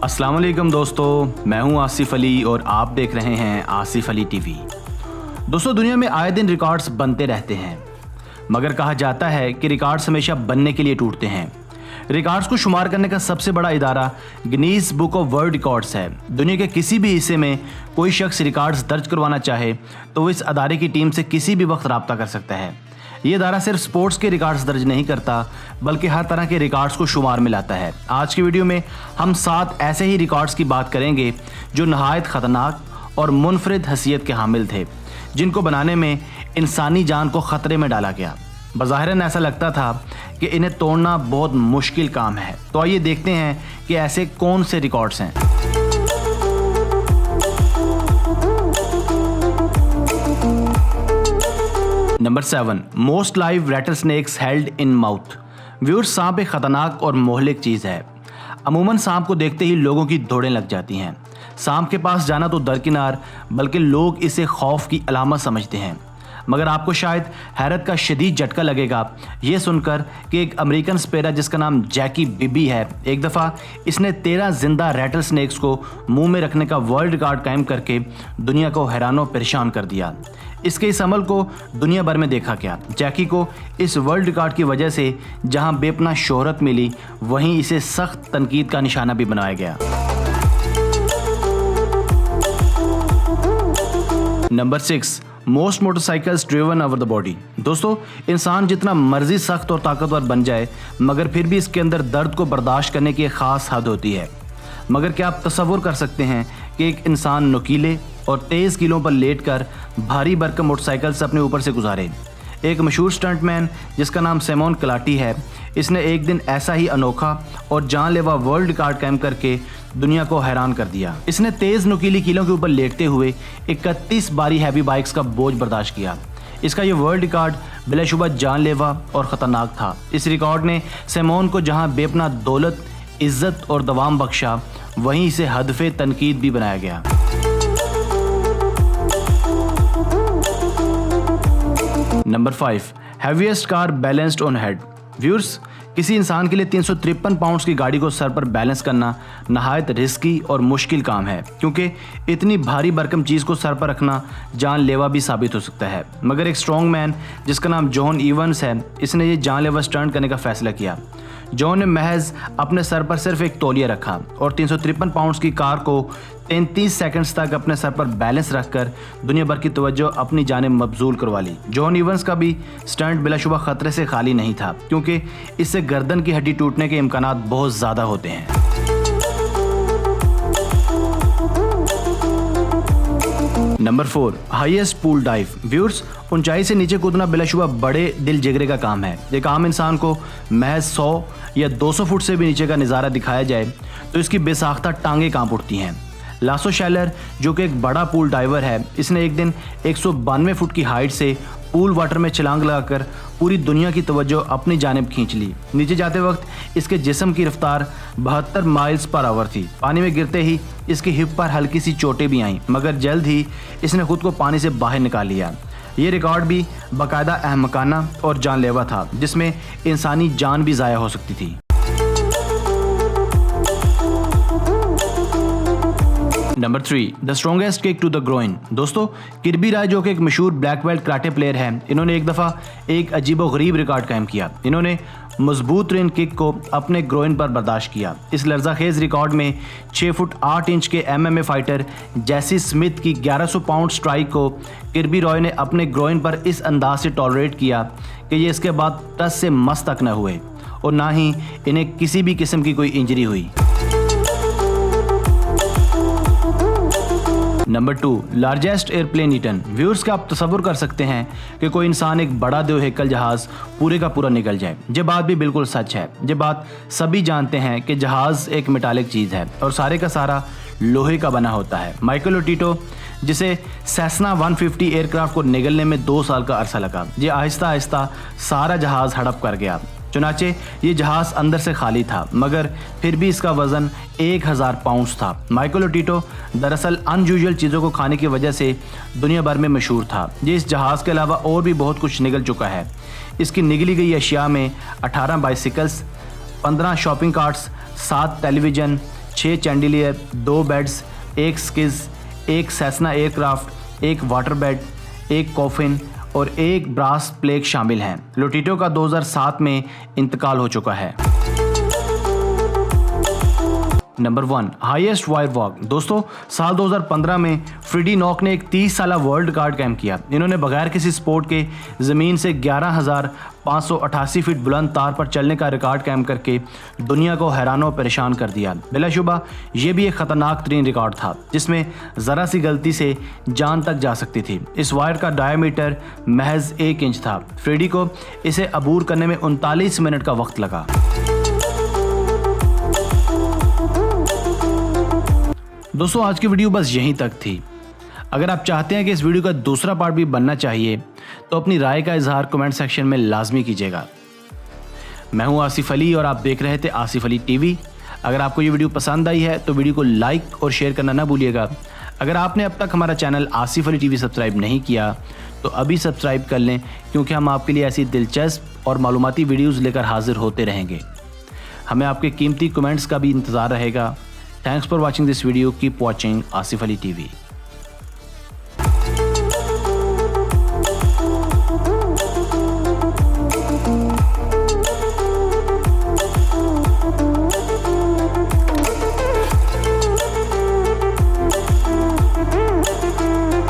अस्सलाम वालेकुम दोस्तों, मैं हूं आसिफ अली और आप देख रहे हैं आसिफ अली टीवी। दोस्तों, दुनिया में आए दिन रिकॉर्ड्स बनते रहते हैं, मगर कहा जाता है कि रिकॉर्ड्स हमेशा बनने के लिए टूटते हैं। रिकॉर्ड्स को शुमार करने का सबसे बड़ा इदारा Guinness book of world records है। दुनिया के किसी भी हिस्से में कोई शख्स रिकॉर्ड्स दर्ज करवाना चाहे तो वो इस अदारे की टीम से किसी भी वक्त रब्ता कर सकता है। ये अदारा सिर्फ स्पोर्ट्स के रिकॉर्ड्स दर्ज नहीं करता बल्कि हर तरह के रिकॉर्ड्स को शुमार में लाता है। आज की वीडियो में हम 7 ऐसे ही रिकॉर्ड्स की बात करेंगे जो नहायत ख़तरनाक और मुनफरिद हैसियत के हामिल थे, जिनको बनाने में इंसानी जान को ख़तरे में डाला गया। बज़ाहिरन ऐसा लगता था कि इन्हें तोड़ना बहुत मुश्किल काम है। तो आइए देखते हैं कि ऐसे कौन से रिकॉर्ड्स हैं। Number 7, most live rattlesnakes held in mouth. Viewers, सांप एक खतरनाक और मोहलिक चीज़ है। अमूमन सांप को देखते ही लोगों की दौड़ें लग जाती हैं। सांप के पास जाना तो दरकिनार, बल्कि लोग इसे खौफ की अलामत समझते हैं। मगर आपको शायद हैरत का शदीद झटका लगेगा ये सुनकर कि एक अमेरिकन स्पेरा जिसका नाम जैकी बिबी है, एक दफ़ा इसने 13 जिंदा रैटल स्नेक्स को मुंह में रखने का वर्ल्ड रिकॉर्ड कायम करके दुनिया को हैरानो परेशान कर दिया। इसके इस अमल को दुनिया भर में देखा गया। जैकी को इस वर्ल्ड रिकॉर्ड की वजह से जहां बेपनाह शोहरत मिली, वहीं इसे सख्त तनकीद का निशाना भी बनाया गया। Number 6, most motorcycles driven over the body. दोस्तों, इंसान जितना मर्जी सख्त और ताकतवर बन जाए, मगर फिर भी इसके अंदर दर्द को बर्दाश्त करने की एक ख़ास हद होती है। मगर क्या आप तसव्वुर कर सकते हैं कि एक इंसान नुकीले और तेज़ कीलों पर लेटकर भारी भरकम मोटरसाइकिल से अपने ऊपर से गुजारे। एक मशहूर स्टंटमैन जिसका नाम सिमोन क्लाटी है, इसने एक दिन ऐसा ही अनोखा और जानलेवा वर्ल्ड रिकॉर्ड कायम करके दुनिया को हैरान कर दिया। इसने तेज़ नुकीली कीलों के ऊपर लेटते हुए 31 भारी हैवी बाइक्स का बोझ बर्दाश्त किया। इसका ये वर्ल्ड रिकॉर्ड बिलाशुबा जानलेवा और ख़तरनाक था। इस रिकॉर्ड ने सिमोन को जहां बेपनाह दौलत, इज्जत और दवाम बख्शा, वहीं इसे हदफ़े तनकीद भी बनाया गया। Number 5, heaviest car balanced on head. Viewers, किसी इंसान के लिए 353 पाउंड्स की गाड़ी को सर पर बैलेंस करना नहायत रिस्की और मुश्किल काम है, क्योंकि इतनी भारी भरकम चीज़ को सर पर रखना जानलेवा भी साबित हो सकता है। मगर एक स्ट्रॉन्ग मैन जिसका नाम जॉन इवंस है, इसने ये जानलेवा स्टंट करने का फैसला किया। जॉन ने महज अपने सर पर सिर्फ एक तौलिया रखा और 353 पाउंड्स की कार को 33 सेकंड्स तक अपने सर पर बैलेंस रखकर दुनिया भर की तवज्जो अपनी जानिब मबजूल करवा ली। जॉन इवंस का भी स्टंट बिलाशुबा खतरे से खाली नहीं था, क्योंकि इससे गर्दन की हड्डी टूटने के इम्कानात बहुत ज़्यादा होते हैं। Number 4, highest pool dive. Viewers, ऊंचाई से नीचे कूदना बिलाशुबा बड़े दिल जिगरे का काम है। एक आम इंसान को महज 100 या 200 फुट से भी नीचे का नज़ारा दिखाया जाए तो इसकी बेसाख्ता टांगें कांप उठती हैं। लासो शैलर, जो कि एक बड़ा पूल डाइवर है, इसने एक दिन 192 फुट की हाइट से पूल वाटर में छलांग लगाकर पूरी दुनिया की तवज्जो अपनी जानिब खींच ली। नीचे जाते वक्त इसके जिस्म की रफ्तार 72 माइल्स पर आवर थी। पानी में गिरते ही इसकी हिप पर हल्की सी चोटें भी आईं, मगर जल्द ही इसने खुद को पानी से बाहर निकाल लिया। ये रिकॉर्ड भी बाकायदा अहमकाना और जानलेवा था, जिसमें इंसानी जान भी ज़ाया हो सकती थी। Number 3, the strongest kick to the groin. दोस्तों, किर्बी राय, जो कि एक मशहूर ब्लैक बेल्ट कराटे प्लेयर है, इन्होंने एक दफ़ा एक अजीबोगरीब रिकॉर्ड कायम किया। इन्होंने मजबूत तरीन किक को अपने ग्रोइन पर बर्दाश्त किया। इस लर्ज़ाखेज़ रिकॉर्ड में 6 फुट 8 इंच के MMA फाइटर जैसी स्मिथ की 1100 पाउंड स्ट्राइक को किर्बी रॉय ने अपने ग्रोइन पर इस अंदाज से टॉलरेट किया कि ये इसके बाद टस से मस तक न हुए और ना ही इन्हें किसी भी किस्म की कोई इंजरी हुई। Number 2, largest airplane eaten. Viewers, का आप तसव्वुर कर सकते हैं कि कोई इंसान एक बड़ा दोहेकल जहाज़ पूरे का पूरा निकल जाए। ये बात भी बिल्कुल सच है। ये बात सभी जानते हैं कि जहाज़ एक मेटालिक चीज़ है और सारे का सारा लोहे का बना होता है। माइकल ओटिटो, जिसे सेसना 150 एयरक्राफ्ट को निगलने में 2 साल का अरसा लगा, ये आहिस्ता आहिस्ता सारा जहाज़ हड़प कर गया। चुनाचे ये जहाज़ अंदर से खाली था, मगर फिर भी इसका वज़न 1000 पाउंड्स था। माइकल ओटिटो दरअसल अनयूजुअल चीज़ों को खाने की वजह से दुनिया भर में मशहूर था। ये इस जहाज़ के अलावा और भी बहुत कुछ निगल चुका है। इसकी निगली गई अशिया में 18 bicycles, 15 shopping carts, 7 television, 6 चैंडिलियर, 2 beds, 1 स्किज, 1 Cessna aircraft, 1 water bed, 1 coffin और 1 ब्रास प्लेग शामिल हैं। लोटिटो का 2007 में इंतकाल हो चुका है। Number 1, highest wire walk. दोस्तों, साल 2015 में फ्रेडी नॉक ने एक 30 साला वर्ल्ड रिकॉर्ड कायम किया। इन्होंने बगैर किसी स्पोर्ट के ज़मीन से 11,588 फीट बुलंद तार पर चलने का रिकॉर्ड कायम करके दुनिया को हैरान और परेशान कर दिया। बिलाशुबा ये भी एक ख़तरनाक तरीन रिकॉर्ड था जिसमें ज़रा सी गलती से जान तक जा सकती थी। इस वायर का डायमीटर महज 1 इंच था। फ्रेडी को इसे अबूर करने में 39 मिनट का वक्त लगा। दोस्तों, आज की वीडियो बस यहीं तक थी। अगर आप चाहते हैं कि इस वीडियो का दूसरा पार्ट भी बनना चाहिए तो अपनी राय का इजहार कमेंट सेक्शन में लाजमी कीजिएगा। मैं हूं आसिफ अली और आप देख रहे थे आसिफ अली टीवी। अगर आपको ये वीडियो पसंद आई है तो वीडियो को लाइक और शेयर करना ना भूलिएगा। अगर आपने अब तक हमारा channel Asif Ali TV subscribe नहीं किया तो अभी सब्सक्राइब कर लें, क्योंकि हम आपके लिए ऐसी दिलचस्प और मालूमाती वीडियोज़ लेकर हाजिर होते रहेंगे। हमें आपके कीमती कमेंट्स का भी इंतज़ार रहेगा। Thanks for watching this video. Keep watching Asif Ali TV.